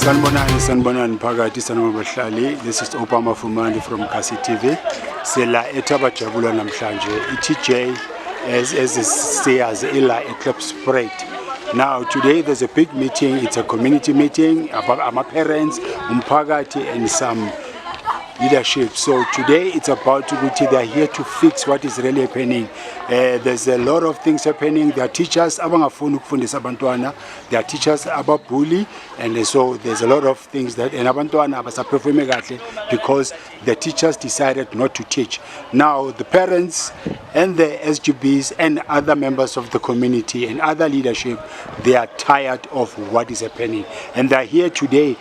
Sanibonani phakathi sanamabahlali. This is Obama Fumani from Kasi TV. Sela etabajabula namhlanje. TJ as says ila Klipspruit. Now today there's a big meeting. It's a community meeting about my parents, umphakathi and some leadership. So today it's about to they're here to fix what is really happening. There's a lot of things happening. There are teachers abangafuni ukufundisa abantwana. There are teachers bully, and so there's a lot of things that and abantwana abasaperforme kahle because the teachers decided not to teach. Now the parents and the SGBs and other members of the community and other leadership, they are tired of what is happening, and they're here today.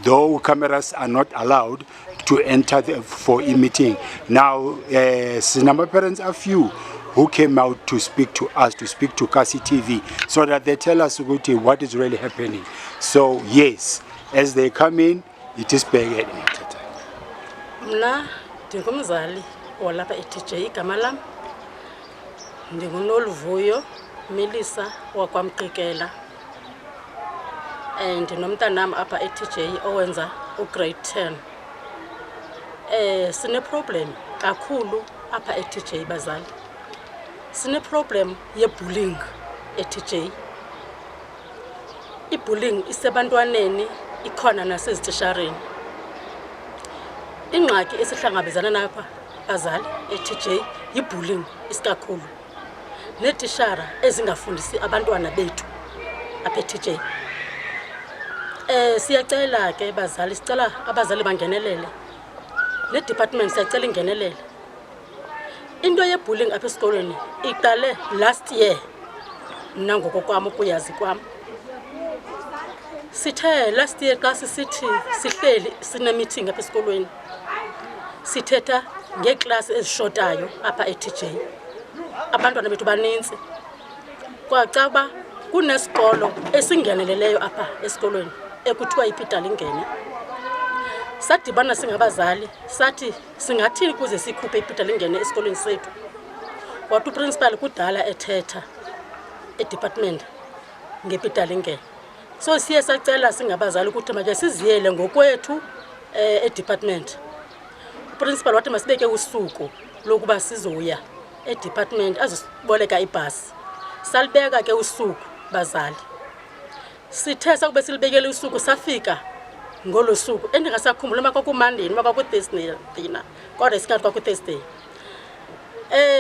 Though cameras are not allowed to enter for a meeting. Now, number parents are few who came out to speak to us, to speak to Kasi TV, so that they tell us what is really happening. So yes, as they come in, it is big. Mna ndingumzali walapha eTJ igama lam ndinguNoluvuyo Melissa wakwamqikela and nomntanami apha eTJ owenza ugrade 10. Sine problem kakhulu apha eTJ bazali. Sine problem ye-bullying eTJ. I-bullying isebantwaneni ikhona nasezitishareni. Ingxaki esihlangabezana napha bazali eTJ yi-bullying isikakhulu. Netishara ezingafundisi abantwana bethu apha eTJ. Siyacela ke bazali, sicela abazali bangenelele. Le department siyacela ingenelele. Into ye-bullying apha esikolweni iqale last year nangoko kwami ukuyazi kwami. Sithe last year xa sisithi sihleli sine meeting apha esikolweni. Sithetha ngeeklasi ezishotayo apha eTJ. Abantwana bethu baninzi. Kwacaba kunesikolo esingeneleleyo apha esikolweni ekuthiwa iPeter Lingene. Sadibana singabazali sathi singathini kuze sikhuphe iPeter Lingene esikolweni sethu. Wathi uprincipal kudala ethetha edepartment ngePeter Lingene. So siye sacela singabazali ukuthi manje siziyele ngokwethu edepartment. Uprincipal wathi masibeke usuku lokuba sizoya edepartment azosiboleka ibhasi. Salibeka ke usuku bazali. Sithe sakube silibekele usuku safika ngolo suku endingasakhumbula uma kwakuMonday noma kwakuThursday thina kodwa singathi kwakuThursday.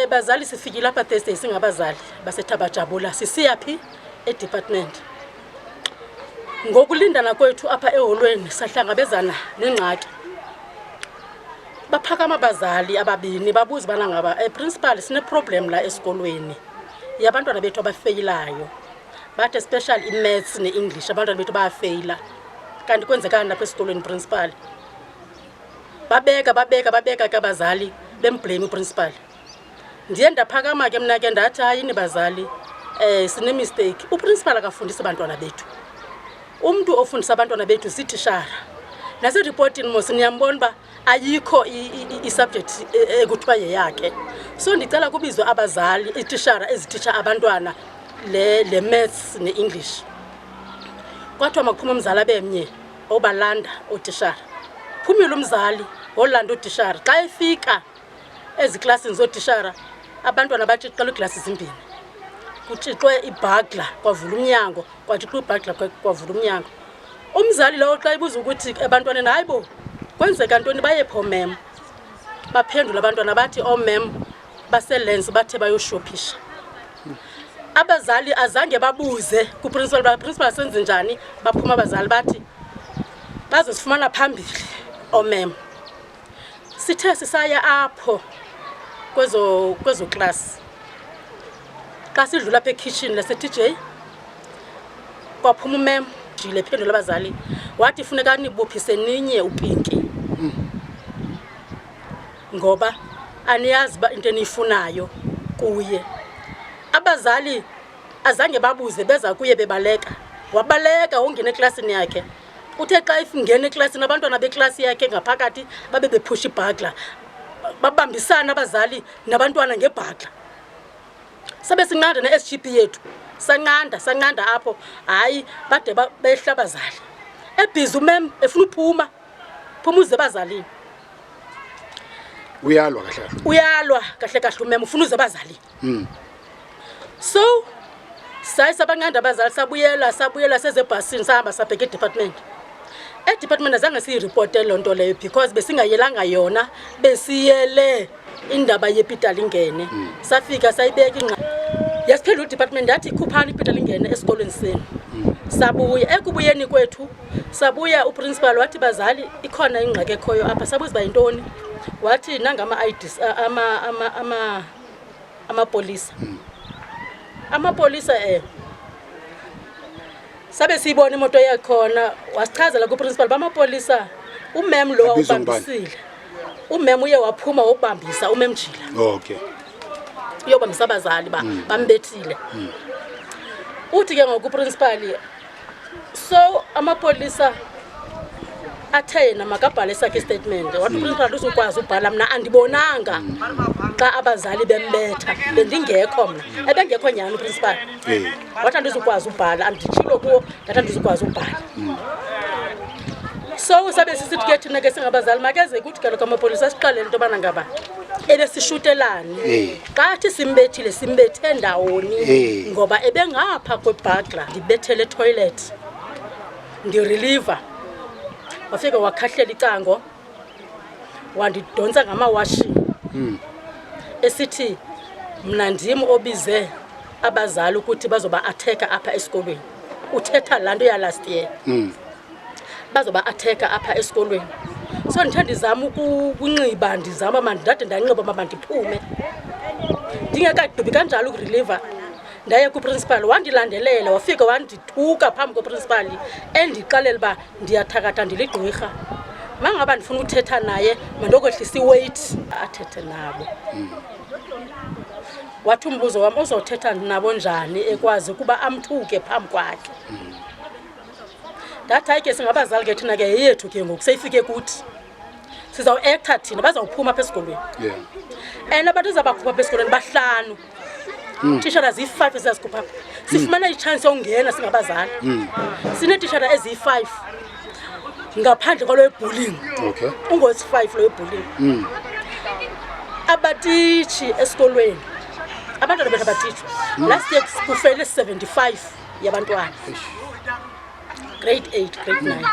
Bazali sifikile lapha Thursday singabazali basethabajabula sisiya phi edepartment. Ngokulindana kwethu apha eholweni sahlangabezana nengxaki. Baphakama abazali ababini babuza bana ngaba principal sine problem la esikolweni yabantwana bethu abafeyilayo. But especially in maths ne English abantwana bethu bayafeyila. Kanti kwenzekani lapha esikolweni principal? Babeka ke abazali bemblame uprincipal. Ndiye ndaphakama ke mna ke ndathi hayini bazali sine mistake. Uprincipal akafundisa abantwana bethu. Umuntu ofundisa abantwana bethu sitishara. Nase reporting mos niyambona ba ayikho i-subject ekuthiwa yeyakhe. So ndicela kubizwe abazali itishara ezititsha abantwana le maths ne English. Kwathiwa makuphuma umzali abemnye obalanda utishara. Phumile umzali olanda utishara. Xa efika eziklasini zotishara abantwana batshixela iglasi ezimbini. Kutshixwe ibhagla kwavula umnyango, kwatshixwe ibhagla kwavula umnyango. Umzali lo xa ibuza ukuthi abantwana hayibo kwenzeka ntoni baye pho mem. Baphendula abantwana bathi oh mem baselenze bathe bayoshophisha. Abazali azange babuze ku principal senze njani baphuma abazali bathi bazosifumana phambili oh mem. Sithe sisaya apho kwezo class. Xa sidlula apha ekitchen laseTJ kwaphuma umem jile phendula abazali wathi funeka nibuphise ninye uPinki. Ngoba aniyazi ba into enifunayo kuye. Abazali azange babuze beza kuye bebaleka. Wabaleka ungena eklasini yakhe. Uthe xa ifingena eklasini abantwana beklasi yakhe ngaphakathi babe bephusha ibhagla. Babambisana abazali nabantwana ngebhagla. Sabe sinqanda neSGB yethu sanqanda apho hayi bade behla abazali ebhizi umem efuna uphuma uze bazalini uyalwa kahle umem ufuna uze bazalini so sayi sabanqanda abazali sabuyela sezebhasini sahamba sabheka edepartment azange siyireporte loo nto leyo because besingayelanga yona besiyele indaba yePitalingene safika sayibeka yasiphela udepartment yathi ikhuphani iPitalingene esikolweni senu sabuya ekubuyeni kwethu sabuya uprincipal wathi bazali ikhona ingxaki ekhoyo apha sabuza ba yintoni wathi nangama IDs amapolisa sabe siyibona imoto yakhona wasichazela kuprincipal bamapolisa umem lo ubambisile umem uye waphuma wobambisa umemjila okay uyobambisa abazali bambethile uthi ke ngokuprincipal so amapolisa athe yena makabhale sakhe statement wathi uprincipal uzokwazi ubhala mina andibonanga xa abazali bembetha bendingekho mina ebengekho nyani uprincipal wathi andizukwazi ubhala anditshilo kuwo ndathi andizukwazi ubhala so sabe sisithi ke thina ke singabazali makeze kuthi kaloku amapolisa siqalele into yobana ngaba ebesishutelane qathi simbethe ndawoni ngoba ebengapha kwebhagla ndibethele toilet ndireliver wafika wakhahlela icango wandidonsa ngamawashi esithi mna ndim obize abazali ukuthi bazoba attacker apha esikolweni uthetha laa nto ya last year bazoba attacker apha esikolweni so ndithe ndizama ukunxiba ndizama mandade ndanxiba mama ndiphume ndingekagqibi kanjalo ukureliver ndaye kuprincipal wandilandelela wafika wandithuka phambi koprincipal endiqalela uba ndiyathakatha ndiligqwirha mangaba ndifuna uthetha naye mandokwehlisa iweight athethe nabo wathi umbuzo wam uzothetha nabo njani ekwazi ukuba amthuke phambi kwakhe ndathi hayi ke singabazali ke thina ke yeyethu ke ngoku seyifike kuthi sizawuacta thina bazawuphuma apha esikolweni abantu ezabakhupha apha esikolweni bahlanu tishara ziyi-5 eziyazikhupha apha sifumana itshansi yongena singabazali sineetishara eziyi-5 ngaphandle kwalo bullying ungosi-5 lo bullying abatitshi esikolweni abantwana bethu abatitshi last year kufele 75 yabantwana grade 8 grade 9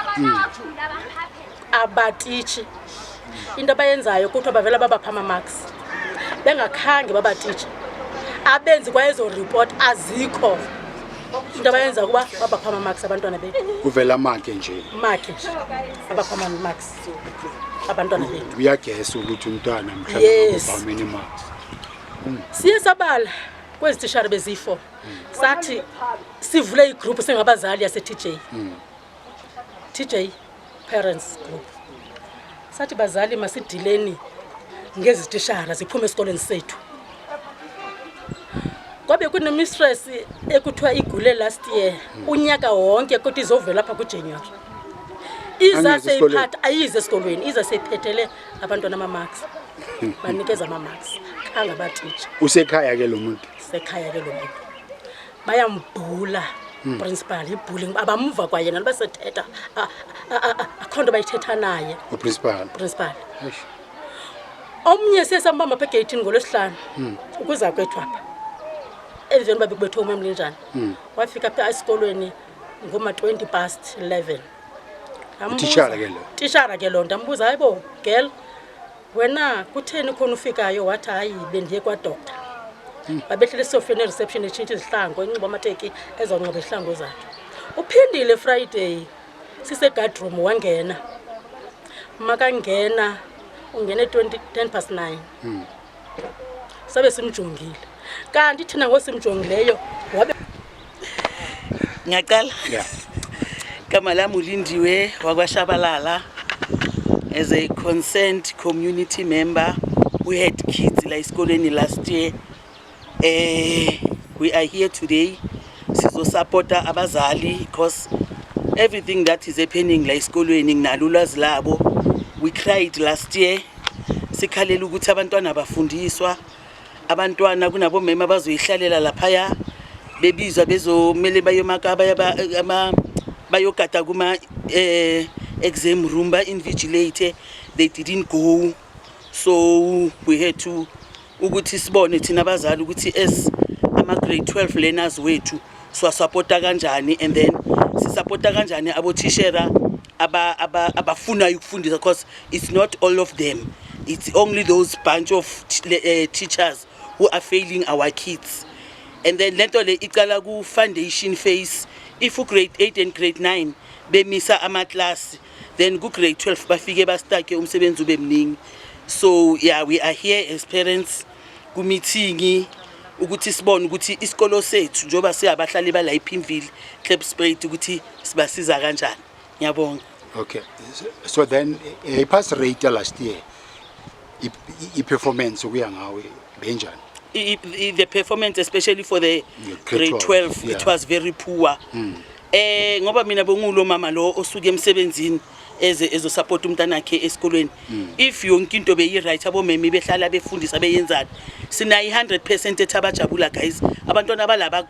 abatitshi into abayenzayo kuthiwa bavela babapha ama-marks bengakhange babatitshi abenzi kwayezo report azikho into abayenza kuba babapha ama-marks abantwana bethu kuvela make nje babapha ama-marks abantwana bethu uyagesa ukuthi umntwana mhlawumbe ubamini marks siye sabala kwezi tishara beziyi-4 sathi sivule igroup singabazali yase-TJ Parents Group sathi bazali masidileni ngezi tishara ziphume esikolweni sethu kwabe kunemistress ekuthiwa igule last year unyaka wonke kodwa izovela apha kuJanuary iza seyiphatha ayize esikolweni iza seyiphethele abantwana ama-marks banikeza ama-marks khanga batitsha usekhaya ke lo muntu bayambhula principal ibullying abamva kwayena basethetha akho nto bayithetha naye uprincipal omnye sesambamba apha egeyithini ngolwesihlanu ukuza kwethu apha emveni babekubethe umemlinjani wafika apha esikolweni ngoma-11:20 tishara ke lo ndambuza hayibo girl wena kutheni khona ufikayo wathi hayi bendiye kwadoctor babehlele esofeni ereception etshintsha izihlango enxiba amateki ezawunxiba izihlango zakhe uphindile Friday sise-guardroom wangena makangena ungene 10:09 sabe simjongile kanti thina ngosimjongileyo wabe ngiyaqala igama lami uLindiwe wakwaShabalala as a concerned community member we had kids la esikoleni last year we are here today sizo supporta abazali because everything that is happening la esikolweni nginalo ulwazi labo we cried last year sikhalela ukuthi abantwana bafundiswa abantwana kunabo mema bazoyihlalela lapha bebizwa bezomele bayomaka bayogada kuma exam room invigilate, they didn't go, so we had to ukuthi sibone thina abazali ukuthi as ama grade 12 learners wethu so supporta kanjani, and then si supporta kanjani abothishera abafuna ukufundisa, because it's not all of them, it's only those bunch of teachers who are failing our kids. And then lento le iqala ku foundation phase. If grade 8 and grade 9 bemisa ama class, then ku grade 12 bafike bastake umsebenzi ube mningi. So yeah, we are here as parents ku meeting ukuthi sibone ukuthi isikolo sethu njoba siyabahlali bala ePimville Klipspruit ukuthi sibasiza kanjani. Ngiyabonga. Okay, so then pass rate last year I performance ukuya ngawe benjani? The performance, especially for the grade 12, yeah. It was very poor. Ngoba mina bongulo mama lo osuke emsebenzini ezo support umntana wakhe esikolweni. If yonke into beyi right abo memi behlala befundisa beyenzana, sina 100% ethabajabula guys. Abantwana abalaba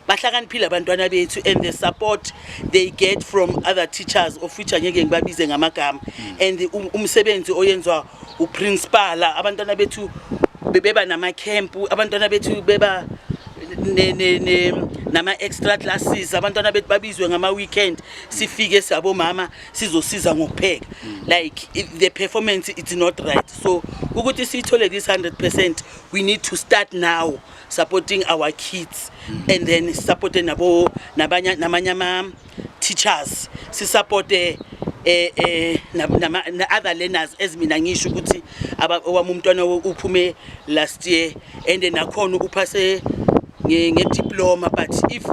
bahlakaniphile abantwana bethu, and the support they get from other teachers of which angeke ngibabize ngamagama, and umsebenzi oyenzwa uprincipal abantwana bethu beba nama camp, abantwana bethu beba nama extra classes, abantwana bethu babizwe ngama weekend sifike sabo mama sizosiza ngokupheka. Like the performance it's not right, so ukuthi sithole this 100%, we need to start now supporting our kids, and then supporting namanye teachers, si support na other learners as mina ngisho ukuthi owami umntwana uphume last year and nakhona ukuphase nge-diploma, but if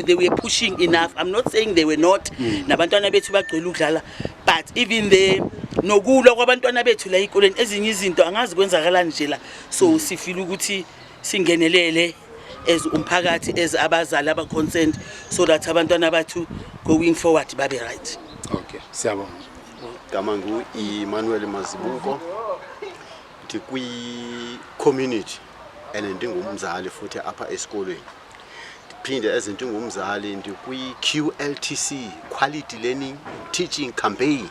they were pushing enough, I'm not saying they were not, nabantwana bethu bagcwele ukudlala, but even the nokulwa kwabantwana bethu la ekoleni ezinye izinto angazi kwenzakala nje la, so sifila ukuthi singenelele as umphakathi as abazali aba concerned, so that abantwana bathu going forward babe right. Okay, siyabonga. Gama ngu Emmanuel Mazibuko, ndikwi community and ndingumzali futhi apha esikolweni. Ndiphinde as ndingumzali ndikwi QLTC, Quality Learning Teaching Campaign.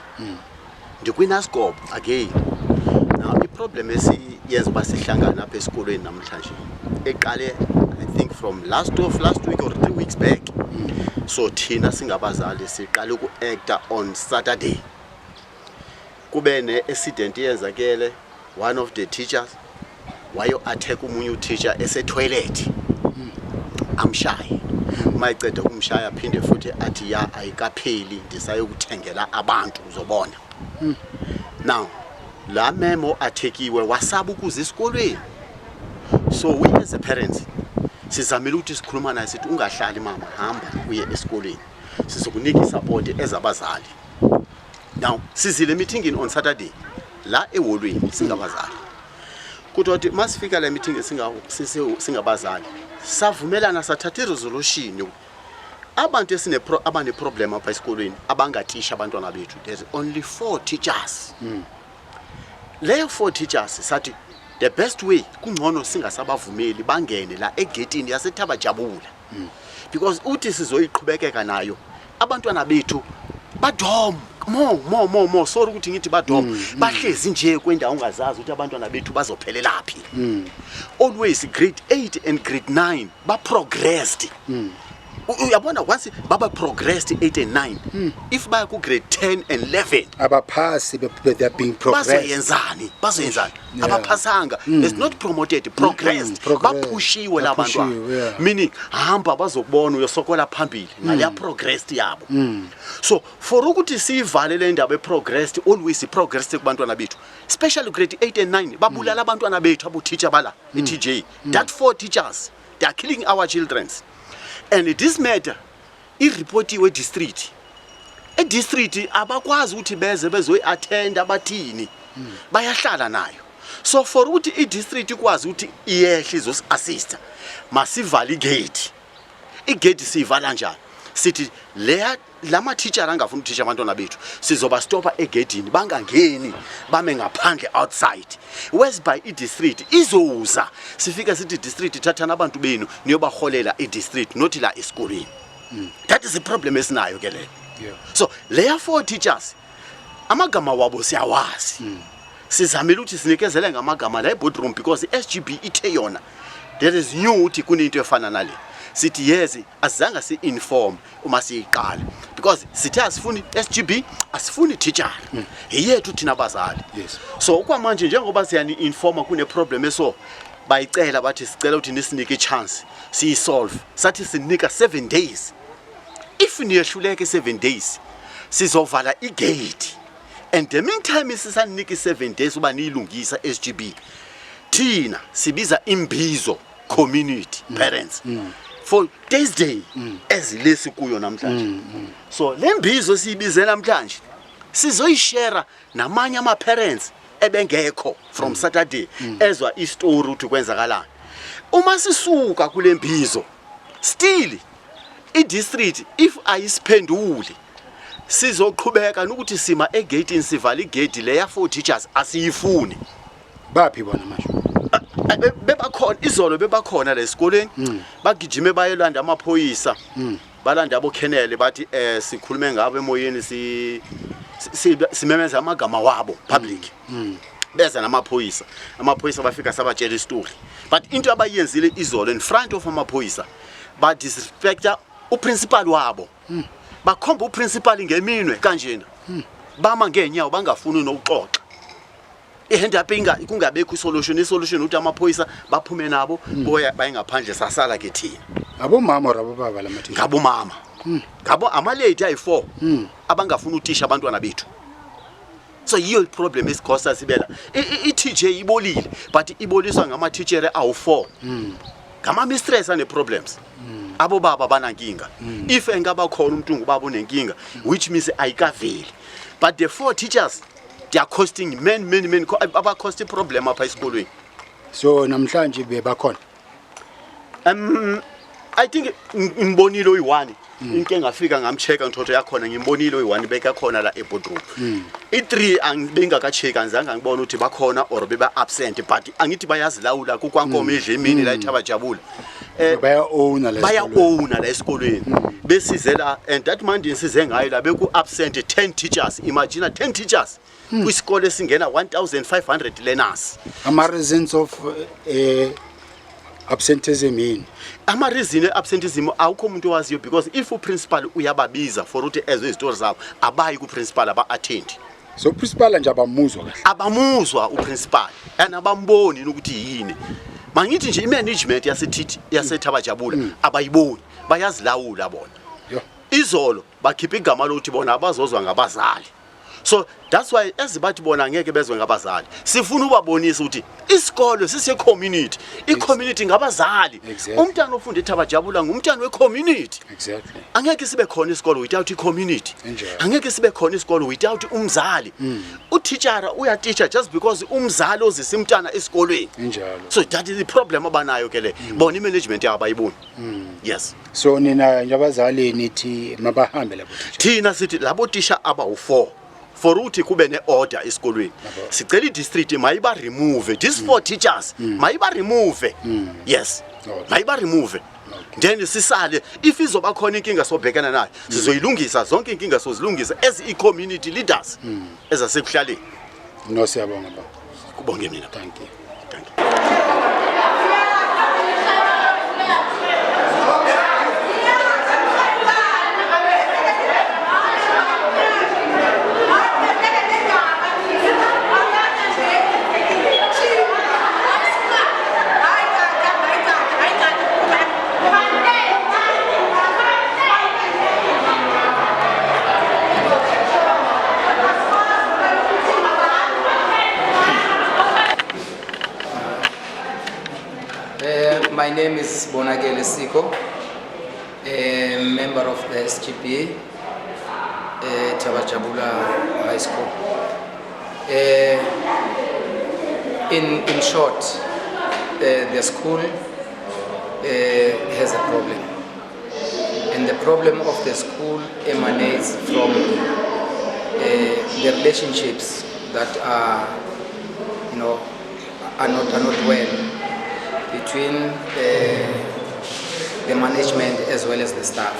Ndikwi NASCOP again. Now the problem is yenza uba sihlangana apha esikolweni namhlanje. Eqale I think from last week or 3 weeks back. So thina singabazali siqala uku-acta on Saturday. Kube ne-accident yenzakele, one of the teachers wayo attack umunye teacher ese-toilet. Amshaya. Mayiceda kumshaya phinde futhi athi ya ayikapheli ndisayokuthengela abantu uzobona. Now la memo athekiwe wasaba ukuza esikolweni. So we as a parents sizamela ukuthi sikhuluma naye sithi ungahlali mama, hamba uye esikoleni, sizokunika support ezabazali. Now sizile meeting on Saturday la eholweni singabazali, kuthi masifika la meeting singabazali savumelana sathatha resolution abantu abane problem apha esikolweni abangatisha abantwana bethu. There's only 4 teachers. Leyo 4 teachers sathi the best way kungcono singasabavumeli bangene la egetini yaseThabajabula, because uthi sizoyiqhubekeka nayo abantwana bethu badom more sorry ukuthi ngithi badom bahlezi nje kwendawo ungazazi ukuthi abantwana bethu bazophelelaphi. Always grade 8 and grade 9 ba progressed. Uyabona once baba progressed 8 and 9, if baya ku grade 10 and 11 abaphasi they're being progressed. Bazoyenzani abaphasanga, it's not promoted, progressed, bapushiwe labantwana, meaning hamba bazokubona uyosokola phambili ngale progressed yabo. So for ukuthi sivale le ndaba progressed, always progressed kubantwana bethu, especially grade 8 and 9 babulala abantwana bethu abo teacher bala eTJ. That 4 teachers, they are killing our children. And this matter ireportiwe district. District abakwazi ukuthi beze bezoyi-attend abathini, bayahlala nayo. So for ukuthi i-district ikwazi ukuthi iyehle izosi-assista, masivale igate. Igate siyivala njani? Sithi leya lama teacher angafuni ukuthisha abantwana bethu sizoba stopa egedini bangangeni bame ngaphandle outside whereby i-district izoza sifika sithi district thathana abantu benu niyobaholela i-district not la esikoleni. That is the problem esinayo ke leyo. So layer 4 teachers amagama wabo siyawazi. Sizamela ukuthi sinikezele ngamagama la eboardroom because SGB ithe yona there is new uthi kunento efana nale. Sithi yes azange si inform uma siyiqala because sithi asifuni SGB asifuni teacher yethu thina abazali. So okwamanje njengoba siyani informa kune problem eso bayicela bathi sicela ukuthi nisinike chance siyisolve sathi sinika 7 days. If niyehluleke 7 days sizovala igate and the meantime sisanika 7 days uba niyilungisa SGB thina sibiza imbizo community parents for Thursday ezilesi kuyo namhlanje. So lembizo siyibize namhlanje sizoyishare namanye ama parents ebengekho from Saturday ezwa istory ukuthi kwenzakalani. Uma sisuka kule mbizo still i-district if ayisiphenduli sizoqhubeka ukuthi sima egate sivala igate leya 4 teachers asiyifuni. Baphi bona masho? Bebakhona izolo bebakhona la esikoleni bagijime bayelanda amaphoyisa balanda abo Kennel bathi sikhulume ngabo emoyeni simemeza amagama wabo public beza namaphoyisa bafika sabatshela istory but into abayenzile izolo in front of amaphoyisa ba disrespecta uprincipal wabo bakhomba uprincipal ngeminwe kanjena bama ngenyawo bangafuni nokuxoxa ihand up kungabekho isolution ukuthi amaphoyisa baphume nabo boya bayengaphandle sasala ke thina abomama rabo baba lamathi ngabo mama ngabo amalady ayi4 abangafuna utisha abantwana bethu. So yiyo problem esikhosa sibela i-TJ ibolile but iboliswa ngama teacher awu4 ngama mistress ane problems abo baba banankinga if engaba khona umuntu ngubaba onenkinga which means ayikaveli but the 4 teachers they are costing many aba cost problem apha esikolweni. So namhlanje bebakhona I think ngimbonile oyi1 into engafika ngamcheka ngithotho yakhona ngimbonile oyi1 beka khona la eboardroom i3 angibengakacheka ngizange ngibona ukuthi bakhona or beba absent but angithi bayazilawula kukwankomo edle emini la eThabajabula baya owner la esikolweni besizela and that Monday size ngayo la beku absent 10 teachers. Imagine 10 teachers kwisikole esingena 1500 learners. Ama reasons of absenteeism in ama reason absenteeism awukho umuntu waziyo because if uprincipal uyababiza for ukuthi ezwe izitori zabo abayi kuprincipal aba attend. So principal nje abamuzwa kahle abamuzwa uprincipal and abamboni ukuthi yini mangithi nje imanagement yaseThabajabula abayiboni bayazilawula bona izolo bakhipha igama lokuthi bona abazozwa ngabazali. So that's why ezibathi bona ngeke bezwe ngabazali sifuna ubabonisa ukuthi isikole sisiye community i-community ngabazali umntana ofunda eThabajabula ngumntana we-community angeke sibe khona isikole without i-community angeke sibe khona isikole without umzali uteacher uyateacher just because umzali ozisa umntana esikolweni so that is the problem abanayo ke le bona i-management yabayiboni. Yes, so nina njabazali nithi mabahambe labo thina sithi labo teacher abawu4 for uthi kube ne-order esikolweni sicela i-district mayiba remove these 4 teachers mayiba remove yes mayiba remove then sisale if izoba khona inkinga sobhekana nayo sizoyilungisa zonke inkinga sozilungisa as i-community leaders ezasekuhlaleni. No siyabonga baba. Kubonge mina. Thank you. My name is Bonakele Siko, a member of the SGB, Thabajabula High School. In short, the school has a problem, And the problem of the school emanates from the relationships that are, are not well between the management as well as the staff.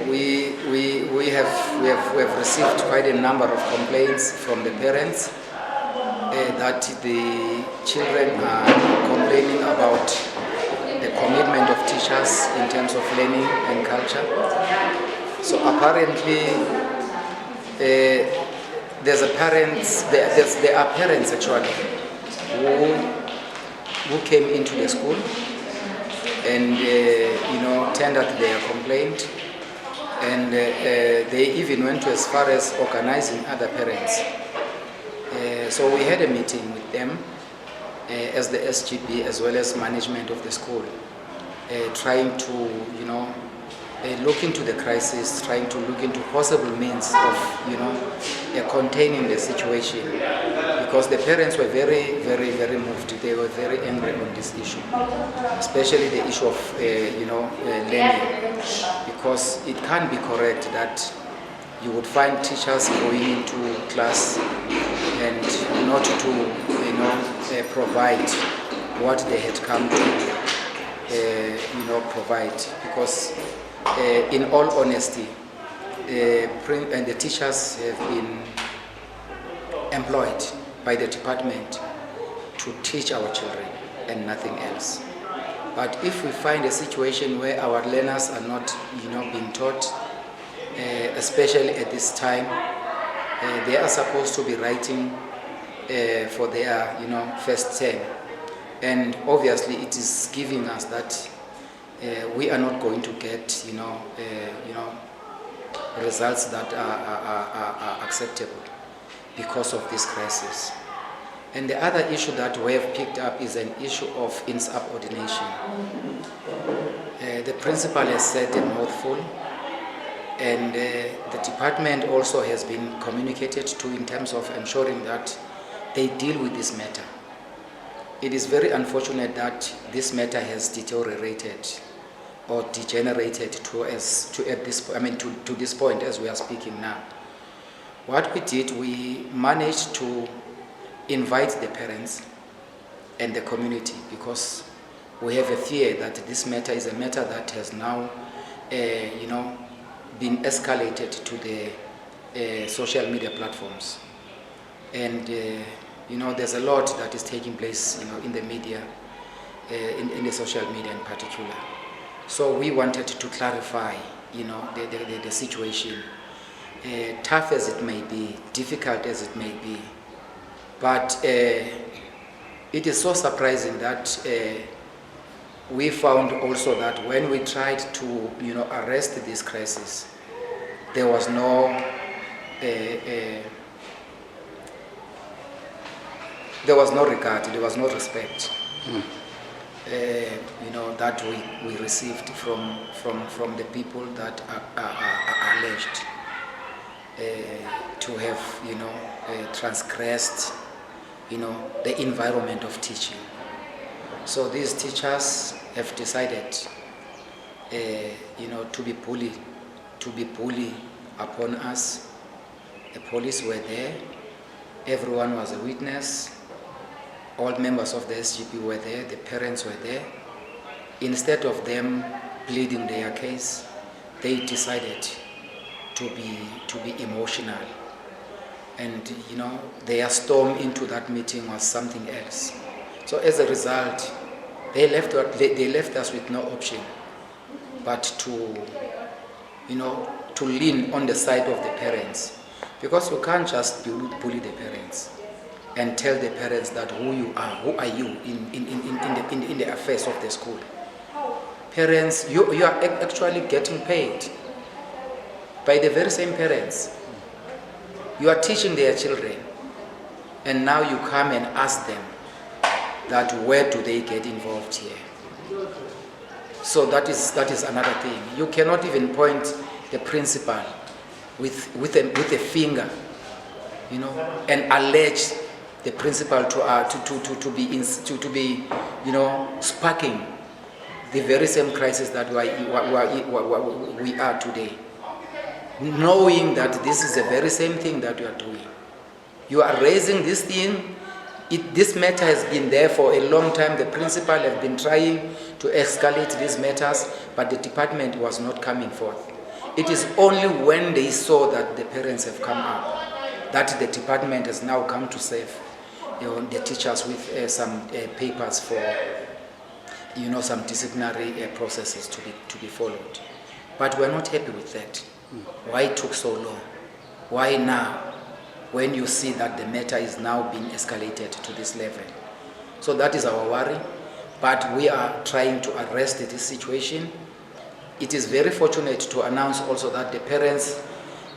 We have received quite a number of complaints from the parents that the children are complaining about the commitment of teachers in terms of learning and culture. So apparently there are parents actually who came into the school and tendered their complaint, and they even went as far as organizing other parents. So we had a meeting with them as the SGB as well as management of the school, trying to look into the crisis, trying to look into possible means of containing the situation, because the parents were very, very, very moved. They were very angry on this issue, especially the issue of learning, because it can't be correct that you would find teachers going into class and not to provide what they had come to provide, because in all honesty, and the teachers have been employed by the department to teach our children and nothing else. But if we find a situation where our learners are not being taught, especially at this time, they are supposed to be writing for their first term, and obviously it is giving us that we are not going to get results that are acceptable because of this crisis. And the other issue that we have picked up is an issue of insubordination. The principal has said a mouthful, and the department also has been communicated to in terms of ensuring that they deal with this matter. It is very unfortunate that this matter has deteriorated or degenerated to this point as we are speaking now. What we did, we managed to invite the parents and the community, because we have a fear that this matter is a matter that has now been escalated to the social media platforms, and there's a lot that is taking place in the media, in the social media in particular. So we wanted to clarify the situation, tough as it may be, difficult as it may be, but it is so surprising that we found also that when we tried to arrest this crisis, there was no regard, there was no respect that we received from the people that are alleged to have transgressed the environment of teaching. So these teachers have decided to be bully upon us. The police were there, everyone was a witness, all members of the SGB were there, the parents were there. Instead of them pleading their case, they decided to be emotional, and their storm into that meeting was something else. So as a result, they left us with no option but to lean on the side of the parents, because you can't just bully the parents and tell the parents that who are you in the affairs of the school. Parents, you are actually getting paid by the very same parents. You are teaching their children, and now you come and ask them that where do they get involved here. So that is another thing. You cannot even point the principal with a finger, and allege the principal to be sparking the very same crisis that we are today, knowing that this is the very same thing that you are doing. You are raising this thing. This matter has been there for a long time. The principal has been trying to escalate these matters, but the department was not coming forth. It is only when they saw that the parents have come up that the department has now come to save the teachers with some papers for some disciplinary processes to be followed. But we're not happy with that. Why it took so long? Why now, when you see that the matter is now being escalated to this level? So that is our worry, but we are trying to arrest this situation. It is very fortunate to announce also that the parents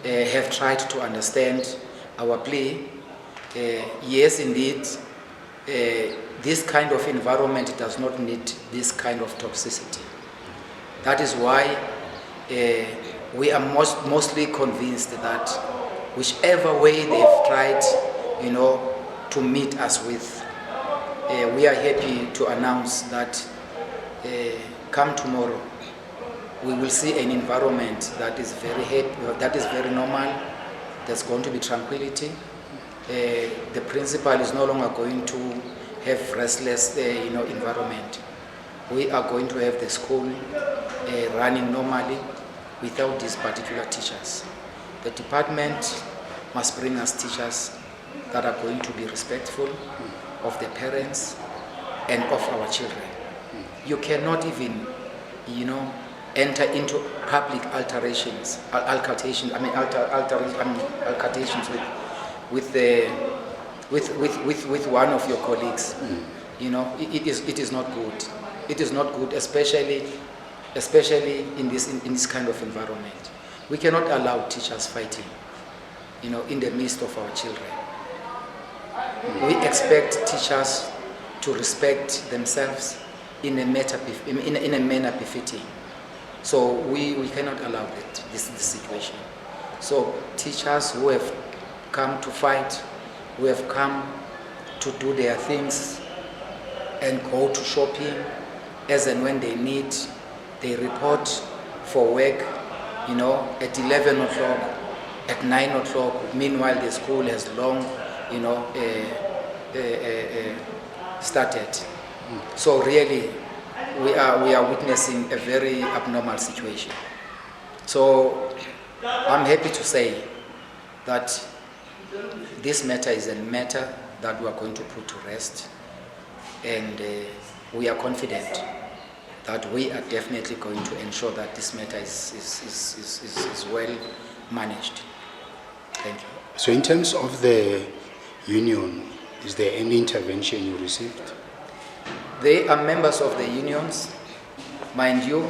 have tried to understand our plea. Yes, indeed, this kind of environment does not need this kind of toxicity. That is why we are mostly convinced that whichever way they've tried, to meet us with, we are happy to announce that come tomorrow, we will see an environment that is very happy, that is very normal. There's going to be tranquility. The principal is no longer going to have restless, environment. We are going to have the school running normally without these particular teachers. The department must bring us teachers that are going to be respectful of the parents and of our children. You cannot even, enter into public altercations with one of your colleagues. It is not good. It is not good, especially in this kind of environment. We cannot allow teachers fighting, in the midst of our children. We expect teachers to respect themselves in a manner befitting. So we cannot allow this situation. So teachers who have come to fight, who have come to do their things and go to shopping as and when they need, they report for work, at 11 o'clock, at 9 o'clock. Meanwhile, the school has long, started. So really, we are witnessing a very abnormal situation. So I'm happy to say that this matter is a matter that we are going to put to rest, and we are confident that we are definitely going to ensure that this matter is well managed. Thank you. So in terms of the union, is there any intervention you received? They are members of the unions. Mind you,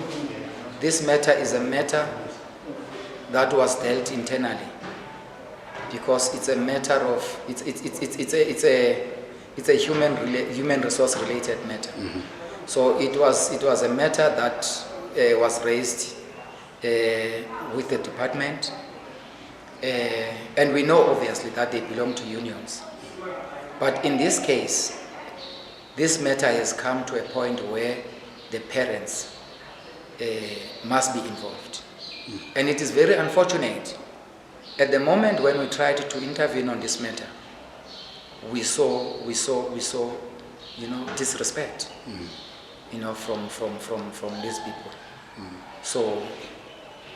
this matter is a matter that was dealt internally, because it's a matter of it's a human resource related matter. Mm-hmm. So it was a matter that was raised with the department, and we know obviously that they belong to unions. But in this case, this matter has come to a point where the parents must be involved. Mm. And it is very unfortunate. At the moment when we tried to intervene on this matter, we saw disrespect, from these people. Mm. So,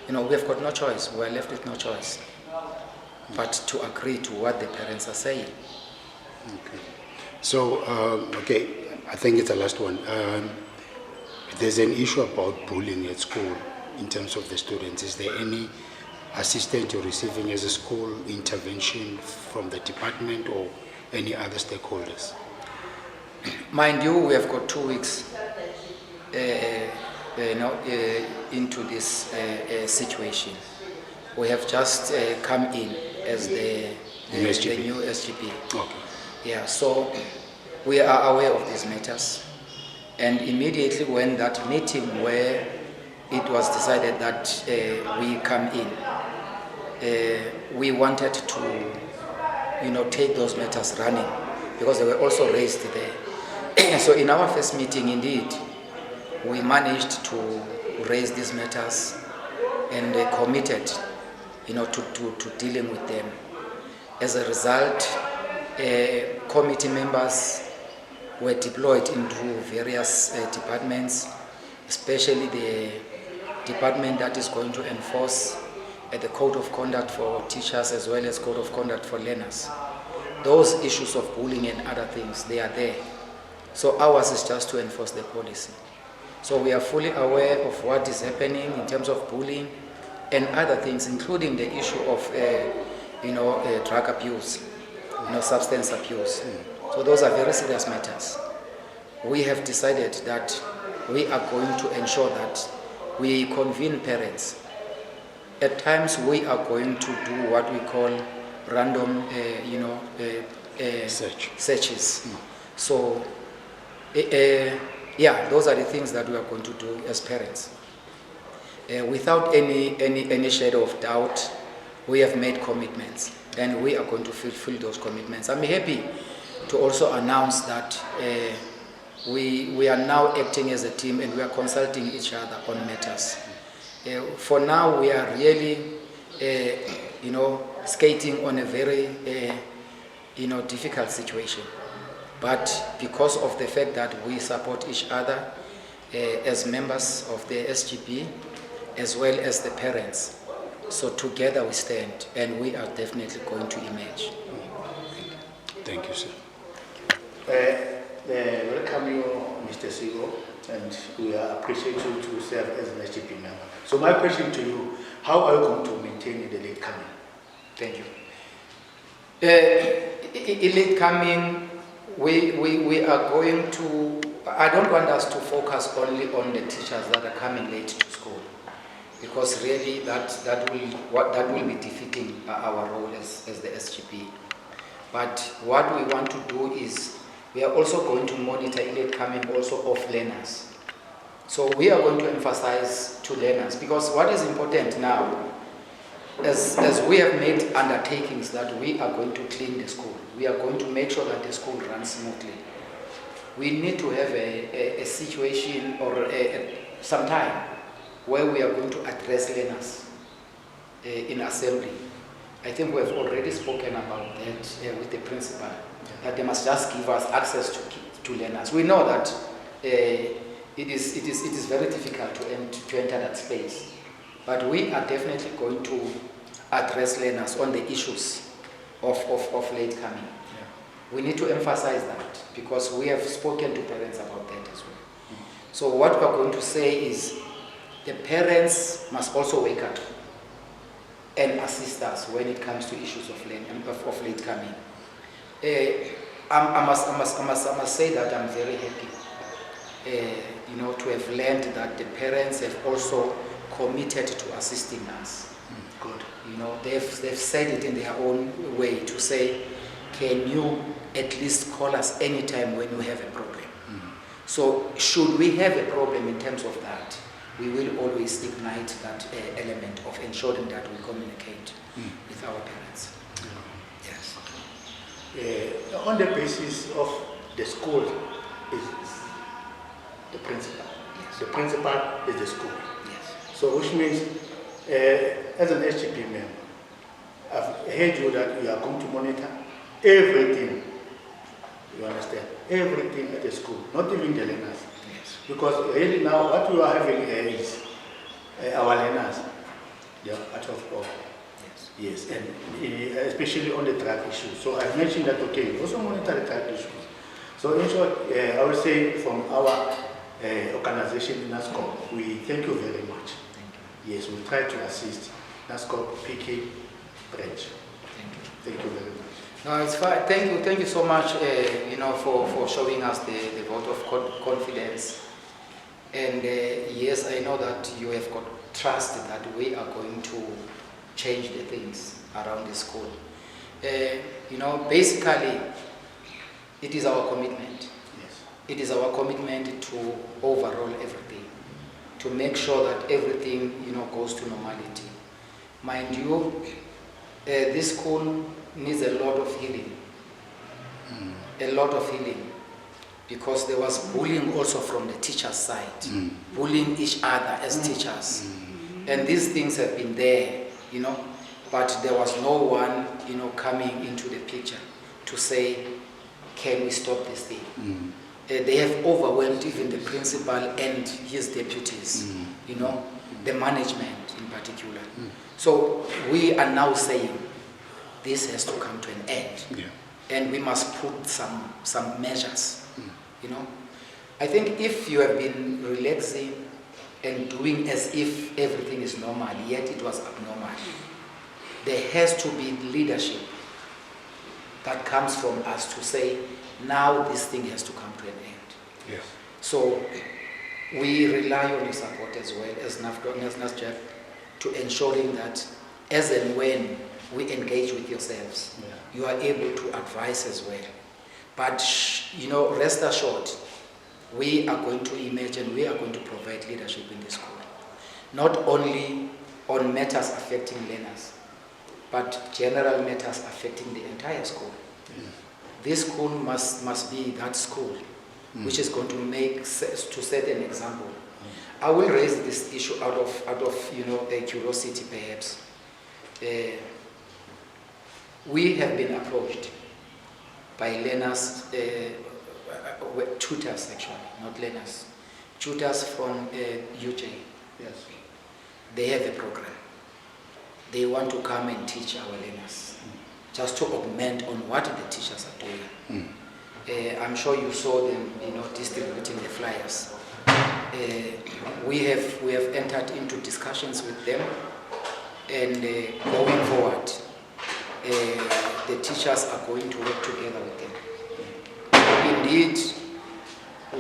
we have got no choice. We are left with no choice but to agree to what the parents are saying. Okay. So, I think it's the last one. There's an issue about bullying at school in terms of the students. Is there any assistance you're receiving as a school, intervention from the department or any other stakeholders? Mind you, we have got 2 weeks into this situation. We have just come in as the new SGP. Okay. Yeah, so we are aware of these matters, and immediately when that meeting where it was decided that we come in, we wanted to take those matters running, because they were also raised there. So in our first meeting, indeed, we managed to raise these matters and committed, to dealing with them. As a result, committee members were deployed into various departments, especially the department that is going to enforce the code of conduct for teachers as well as code of conduct for learners. Those issues of bullying and other things, they are there. So ours is just to enforce the policy. So we are fully aware of what is happening in terms of bullying and other things, including the issue of drug abuse, substance abuse. So those are very serious matters. We have decided that we are going to ensure that we convene parents. At times we are going to do what we call random, searches. So, those are the things that we are going to do as parents. Without any shadow of doubt, we have made commitments, and we are going to fulfill those commitments. I'm happy to also announce that we are now acting as a team, and we are consulting each other on matters. For now, we are really, skating on a very, difficult situation. But because of the fact that we support each other as members of the SGB, as well as the parents, so together we stand, and we are definitely going to emerge. Thank you, sir. Welcome you, Mr. Sigo, and we appreciate you to serve as an SGP member. So my question to you, how are you going to maintain the late coming? Thank you. Late coming, we are going to, I don't want us to focus only on the teachers that are coming late to school, because really that will be defeating our role as the SGP. But what we want to do is we are also going to monitor late coming also of learners. So we are going to emphasize to learners, because what is important now, as we have made undertakings that we are going to clean the school, we are going to make sure that the school runs smoothly. We need to have a situation or some time where we are going to address learners in assembly. I think we have already spoken about that with the principal, that they must just give us access to learners. We know that it is very difficult to enter that space, but we are definitely going to address learners on the issues of late coming. Yeah. We need to emphasize that, because we have spoken to parents about that as well. So what we are going to say is the parents must also wake up and assist us when it comes to issues of late coming. I must say that I'm very happy, to have learned that the parents have also committed to assisting us. Good. They've said it in their own way to say, can you at least call us anytime when you have a problem? So should we have a problem in terms of that, we will always ignite that element of ensuring that we communicate with our parents. Yes. On the basis of the school is the principal. Yes. The principal is the school. Yes. So which means, as an SGP member, I've heard you that you are going to monitor everything. You understand? Everything at the school, not even the learners. Yes. Because really now what we are having is our learners, they are out of all. Yes, and especially on the drug issue. So I mentioned that, okay, we also monitor the drug issues. So in short, I would say from our organization in NASCOP, we thank you very much. Thank you. Yes, we try to assist NASCOP PK branch. Thank you. Thank you very much. No, it's fine. Thank you so much, for showing us the vote of confidence. And yes, I know that you have got trust that we are going to change the things around the school. Basically, it is our commitment. Yes. It is our commitment to overhaul everything, to make sure that everything, goes to normality. Mind you, this school needs a lot of healing. A lot of healing. because there was bullying also from the teacher's side, bullying each other as teachers. And these things have been there, you know, but there was no one, you know, coming into the picture to say, can we stop this thing? They have overwhelmed even the principal and his deputies, you know, the management in particular. So we are now saying this has to come to an end. And we must put some measures, you know. I think if you have been relaxing and doing as if everything is normal, yet it was abnormal, there has to be leadership that comes from us to say, now this thing has to come to an end. So we rely on your support as well as NASJEF to ensuring that as and when we engage with yourselves, you are able to advise as well. But, you know, rest assured, we are going to imagine, we are going to provide leadership in this school. Not only on matters affecting learners, but general matters affecting the entire school. This school must be that school which is going to set an example. I will raise this issue out of you know, a curiosity perhaps. We have been approached by learners, tutors actually, not learners, tutors from UJ. Yes. They have a program. They want to come and teach our learners, just to augment on what the teachers are doing. I'm sure you saw them, you know, distributing the flyers. We have entered into discussions with them, and going forward, the teachers are going to work together with them. Indeed,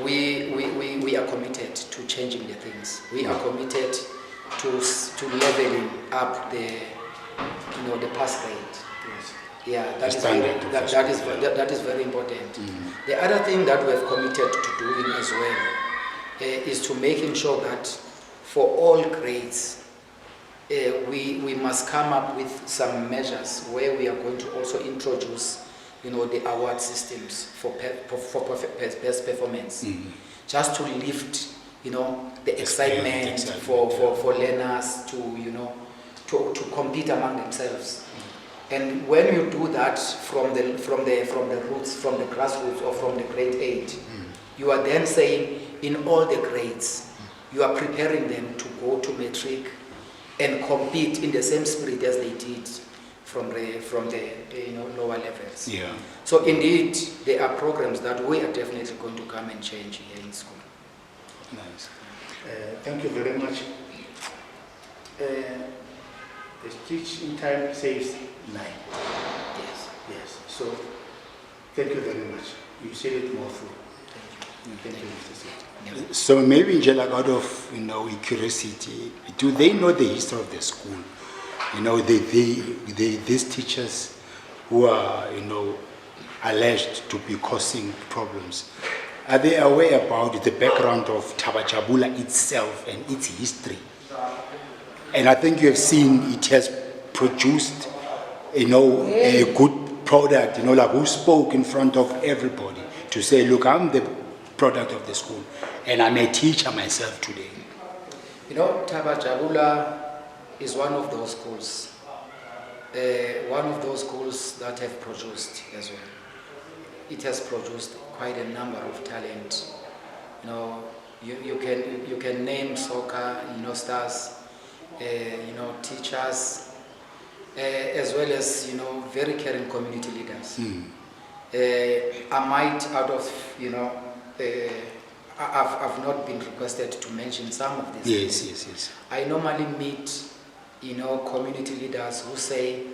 we are committed to changing the things. We are committed to leveling up the, you know, the pass grade. Yes. Yeah, that is very important. The other thing that we have committed to doing as well is to making sure that for all grades, we must come up with some measures where we are going to also introduce, you know, the award systems for best performance, just to lift, you know, the excitement for learners to, you know, to compete among themselves. And when you do that from the roots, from the grassroots, or from the grade 8, you are then saying in all the grades, you are preparing them to go to matric and compete in the same spirit as they did from the you know, lower levels. Yeah. So indeed, there are programs that we are definitely going to come and change here in school. Nice. Thank you very much. The teaching time says 9. Yes. Yes. So, thank you very much. You said it more through. Thank you, Mr. Seth. So maybe, like out of, you know, curiosity, do they know the history of the school? You know, these teachers who are, you know, alleged to be causing problems, are they aware about the background of Thaba Jabula itself and its history? And I think you have seen it has produced, you know, a good product, you know, like who spoke in front of everybody to say, look, I'm the product of the school and I'm a teacher myself today. You know, Thaba Jabula is one of those schools that have produced as well. It has produced quite a number of talent. You know, you can name soccer, you know, stars, you know, teachers, as well as, you know, very caring community leaders. I might, out of, you know, I've not been requested to mention some of these things. Yes. I normally meet, you know, community leaders who say,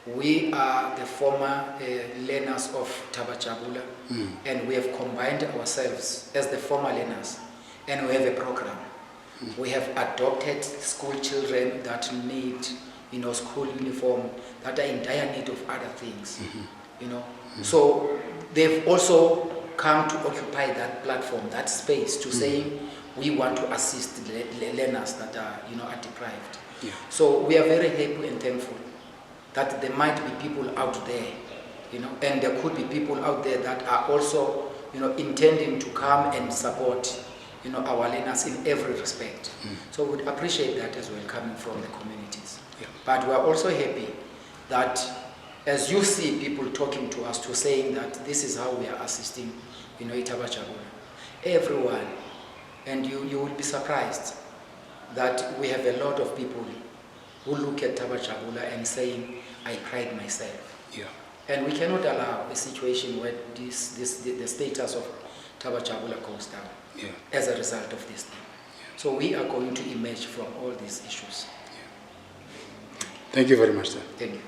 we are the former learners of Thaba Jabula, and we have combined ourselves as the former learners, and we have a program. We have adopted school children that need, you know, school uniform, that are in dire need of other things, you know. So they've also come to occupy that platform, that space, to saying we want to assist the learners that are, you know, are deprived. Yeah. So we are very happy and thankful that there might be people out there, you know, and there could be people out there that are also, intending to come and support, our learners in every respect. So we would appreciate that as well, coming from the communities. Yeah. But we are also happy that as you see people talking to us, to saying that this is how we are assisting, iThaba-Jabula, everyone, and you will be surprised that we have a lot of people who look at Thaba-Jabula and saying, I pride myself. Yeah. And we cannot allow a situation where the status of Thaba-Jabula goes down as a result of this thing. So we are going to emerge from all these issues. Thank you very much, sir. Thank you.